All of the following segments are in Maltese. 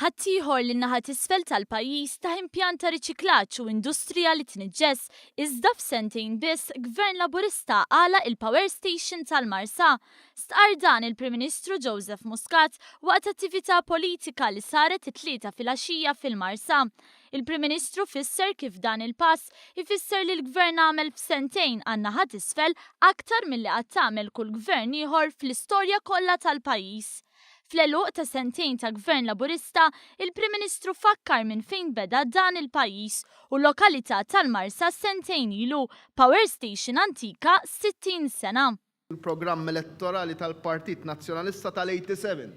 Ħadd ieħor li n-naħa t'isfel tal-pajjiż ta' impjant ta' riċiklaġġ u industrija li tniġġes iżda f'sentejn biss Gvern Laburista għala il-Power Station tal-Marsa. Stqarr dan il-Prim Ministru Joseph Muscat waqt attività politika li saret it-tlieta fil-għaxija fil-Marsa. Il-Prim Ministru fisser kif dan il-pass ifisser li l-Gvern għamel f'sentejn għan-naħa t'isfel aktar milli qatt tagħmel kull gvern ieħor fl-istorja kollha tal-pajjiż. Fl-għeluq ta' sentejn ta' Gvern Laburista, il-Prim Ministru fakkar minn fejn beda dan il-pajjiż u l-lokalità tal-Marsa sentejn ilu, Power Station antika 60 sena. Il-programm elettorali tal-Partit Nazzjonalista tal-87.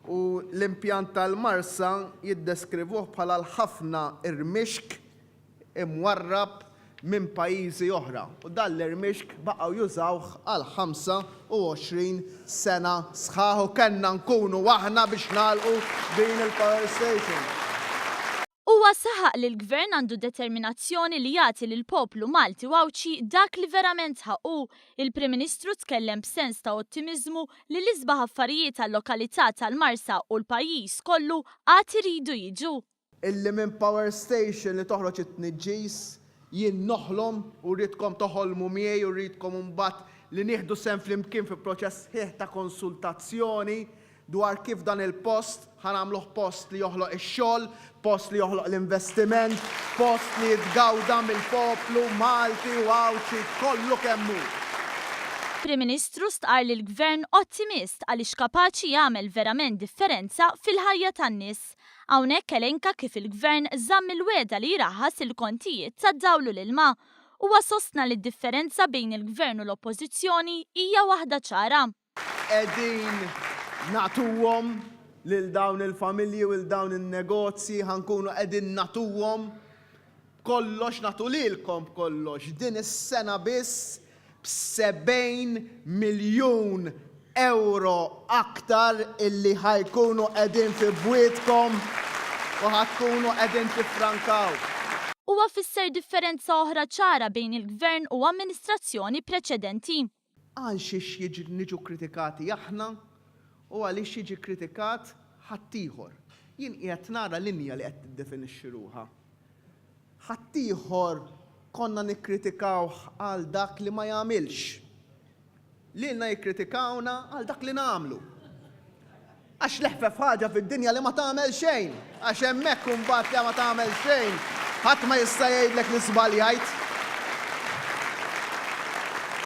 U l-impjant tal-Marsa jiddeskrivuh bħala l-ħafna irmixk imwarrab minn pajjiżi oħra. U dan l-irmixk baqgħu jużawh għal 25 sena sħaħ u kellna nkunu aħna biex nagħlqu din il-Power Station. Huwa saħaq li l-Gvern għandu determinazzjoni li jagħti lill-poplu Malti wawċi dak li verament ħaqu. Il-Prim Ministru tkellem b'sens ta' ottimiżmu li l-isbaħ affarijiet tal-lokalità tal-Marsa u l-pajjiż kollu għad iridu jiġu. Illi minn Power Station li toħroġ it-tniġġis jien noħlom u rridkom toħolmu miegħi u rridkom imbagħad li nieħdu sehem flimkien fi proċess ħieħ ta' konsultazzjoni dwar kif dan il-post ħanamluh post li joħloq ix-xogħol, post li joħloq l-investiment, post li jitgawda mill-poplu Malti u għawċi kollu kemm hu. Prim Ministru stqar li l-Gvern ottimist għaliex kapaċi jagħmel verament differenza fil-ħajja tan-nies. Hawnhekk elenka kif il-Gvern żamm il-weda li jraħħas il-kontijiet tad-dawlu l-ilma. Huwa sostna li d-differenza bejn il-Gvern u l-Oppożizzjoni hija waħda ċara. Qegħdin nagħtuhom lil dawn il-familji u lil dawn in-negozji ħankunu qegħdin nagħtuhom kollox nagħtu lilkom kollox din is-sena biss b'70 miljun euro aktar illi ħajkunu qegħdin fi bwietkom u ħatkunu qegħdin tiffrankaw. Huwa fisser differenza oħra ċara bejn il-Gvern u amministrazzjoni preċedenti. Għal xiex niġu kritikati aħna u għaliex jiġi kritikat ħadd ieħor. Jien qiegħed nara linja li qed tiddefinixxi ruħha. Ħadd ieħor konna nikkritikaw għal dak li ma jagħmilx. Lilna jikkritikawna għal dak li nagħmlu. Għax leħfef ħaġa fid-dinja li ma tagħmel xejn. Għax hemmhekk imbagħad li ma tagħmel xejn, ħadd ma jista' jgħidlek li żbaljajt.